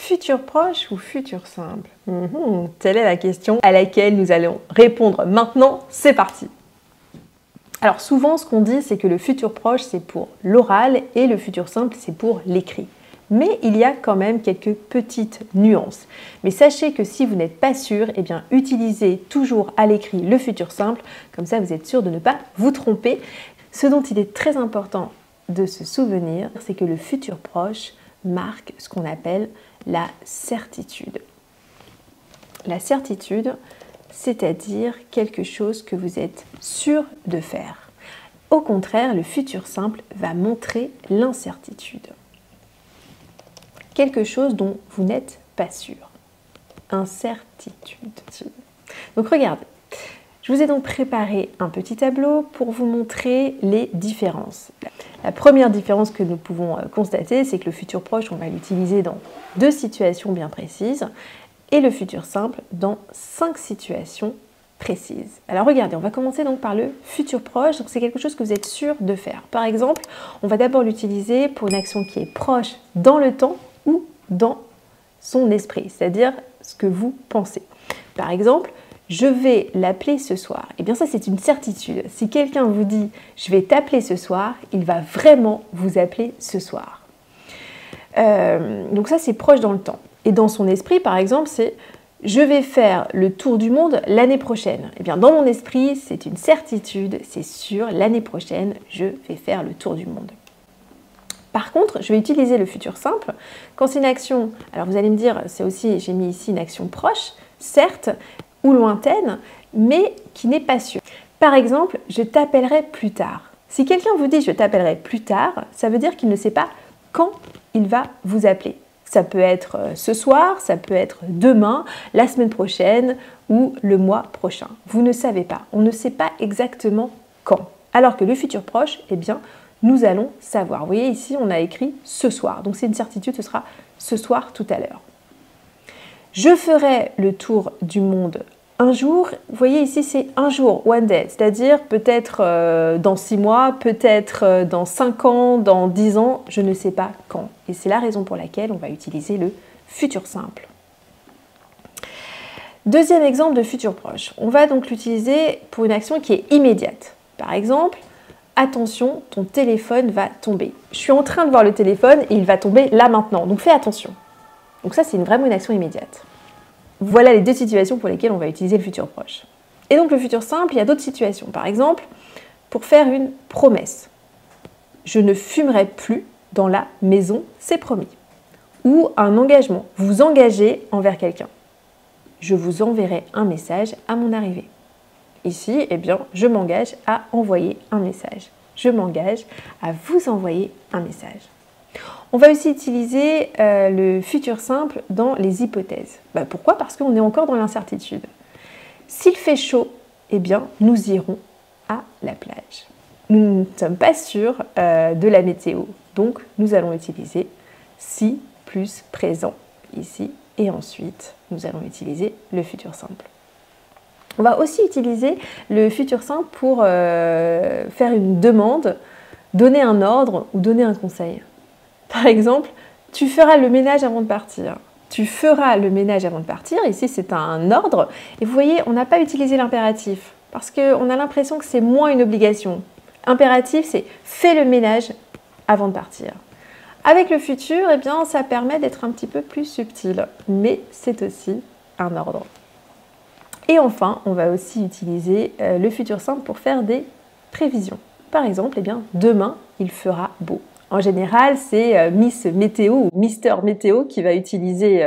Futur proche ou futur simple? Telle est la question à laquelle nous allons répondre maintenant. C'est parti! Alors souvent, ce qu'on dit, c'est que le futur proche, c'est pour l'oral et le futur simple, c'est pour l'écrit. Mais il y a quand même quelques petites nuances. Mais sachez que si vous n'êtes pas sûr, eh bien, utilisez toujours à l'écrit le futur simple. Comme ça, vous êtes sûr de ne pas vous tromper. Ce dont il est très important de se souvenir, c'est que le futur proche marque ce qu'on appelle la certitude. La certitude, c'est-à-dire quelque chose que vous êtes sûr de faire. Au contraire, le futur simple va montrer l'incertitude. Quelque chose dont vous n'êtes pas sûr. Incertitude. Donc regardez, je vous ai donc préparé un petit tableau pour vous montrer les différences. La première différence que nous pouvons constater, c'est que le futur proche, on va l'utiliser dans 2 situations bien précises et le futur simple dans 5 situations précises. Alors regardez, on va commencer donc par le futur proche. Donc c'est quelque chose que vous êtes sûr de faire. Par exemple, on va d'abord l'utiliser pour une action qui est proche dans le temps ou dans son esprit, c'est-à-dire ce que vous pensez. Par exemple, je vais l'appeler ce soir. Eh bien ça, c'est une certitude. Si quelqu'un vous dit « je vais t'appeler ce soir », il va vraiment vous appeler ce soir. Donc ça, c'est proche dans le temps. Et dans son esprit, par exemple, c'est « je vais faire le tour du monde l'année prochaine ». Eh bien, dans mon esprit, c'est une certitude, c'est sûr, l'année prochaine, je vais faire le tour du monde. Par contre, je vais utiliser le futur simple quand c'est une action, alors vous allez me dire, c'est aussi, j'ai mis ici une action proche, certes, ou lointaine, mais qui n'est pas sûre. Par exemple, je t'appellerai plus tard. Si quelqu'un vous dit je t'appellerai plus tard, ça veut dire qu'il ne sait pas quand il va vous appeler. Ça peut être ce soir, ça peut être demain, la semaine prochaine ou le mois prochain. Vous ne savez pas, on ne sait pas exactement quand. Alors que le futur proche, eh bien, nous allons savoir. Vous voyez ici, on a écrit ce soir. Donc c'est une certitude, ce sera ce soir tout à l'heure. Je ferai le tour du monde un jour. Vous voyez ici, c'est un jour, one day. C'est-à-dire peut-être dans 6 mois, peut-être dans 5 ans, dans 10 ans, je ne sais pas quand. Et c'est la raison pour laquelle on va utiliser le futur simple. Deuxième exemple de futur proche. On va donc l'utiliser pour une action qui est immédiate. Par exemple, attention, ton téléphone va tomber. Je suis en train de voir le téléphone et il va tomber là maintenant. Donc fais attention. Donc ça, c'est vraiment une action immédiate. Voilà les 2 situations pour lesquelles on va utiliser le futur proche. Et donc le futur simple, il y a d'autres situations. Par exemple, pour faire une promesse. Je ne fumerai plus dans la maison, c'est promis. Ou un engagement. Vous engagez envers quelqu'un. Je vous enverrai un message à mon arrivée. Ici, eh bien, je m'engage à envoyer un message. Je m'engage à vous envoyer un message. On va aussi utiliser le futur simple dans les hypothèses. Pourquoi? Parce qu'on est encore dans l'incertitude. S'il fait chaud, eh bien, nous irons à la plage. Nous ne sommes pas sûrs de la météo, donc nous allons utiliser si plus présent ici, et ensuite nous allons utiliser le futur simple. On va aussi utiliser le futur simple pour faire une demande, donner un ordre ou donner un conseil. Par exemple, tu feras le ménage avant de partir. Tu feras le ménage avant de partir. Ici, c'est un ordre. Et vous voyez, on n'a pas utilisé l'impératif parce qu'on a l'impression que c'est moins une obligation. Impératif, c'est fais le ménage avant de partir. Avec le futur, eh bien, ça permet d'être un petit peu plus subtil, mais c'est aussi un ordre. Et enfin, on va aussi utiliser le futur simple pour faire des prévisions. Par exemple, eh bien, demain, il fera beau. En général, c'est Miss Météo ou Mister Météo qui va utiliser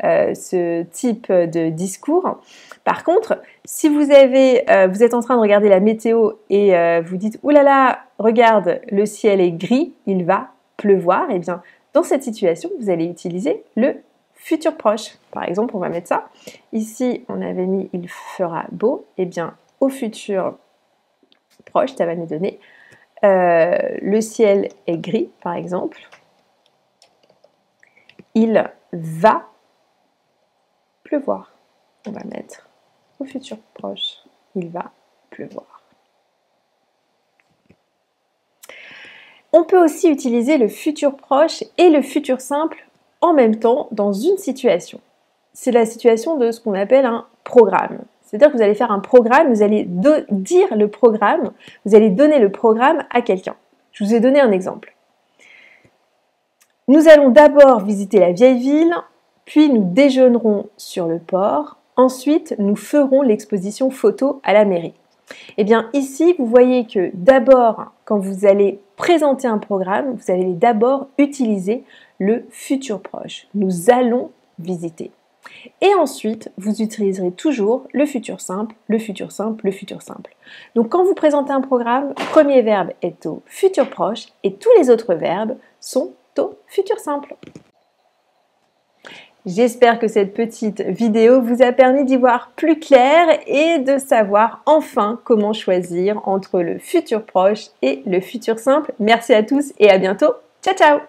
ce type de discours. Par contre, si vous êtes en train de regarder la météo et vous dites « Ouh là là, regarde, le ciel est gris, il va pleuvoir », eh bien, dans cette situation, vous allez utiliser le futur proche. Par exemple, on va mettre ça. Ici, on avait mis « Il fera beau », eh bien, au futur proche, ça va nous donner le ciel est gris, par exemple. Il va pleuvoir. On va mettre au futur proche. Il va pleuvoir. On peut aussi utiliser le futur proche et le futur simple en même temps dans une situation. C'est la situation de ce qu'on appelle un programme. C'est-à-dire que vous allez faire un programme, vous allez dire le programme, vous allez donner le programme à quelqu'un. Je vous ai donné un exemple. Nous allons d'abord visiter la vieille ville, puis nous déjeunerons sur le port, ensuite nous ferons l'exposition photo à la mairie. Eh bien ici, vous voyez que d'abord, quand vous allez présenter un programme, vous allez d'abord utiliser le futur proche. Nous allons visiter. Et ensuite, vous utiliserez toujours le futur simple, le futur simple, le futur simple. Donc quand vous présentez un programme, le premier verbe est au futur proche et tous les autres verbes sont au futur simple. J'espère que cette petite vidéo vous a permis d'y voir plus clair et de savoir enfin comment choisir entre le futur proche et le futur simple. Merci à tous et à bientôt. Ciao ciao!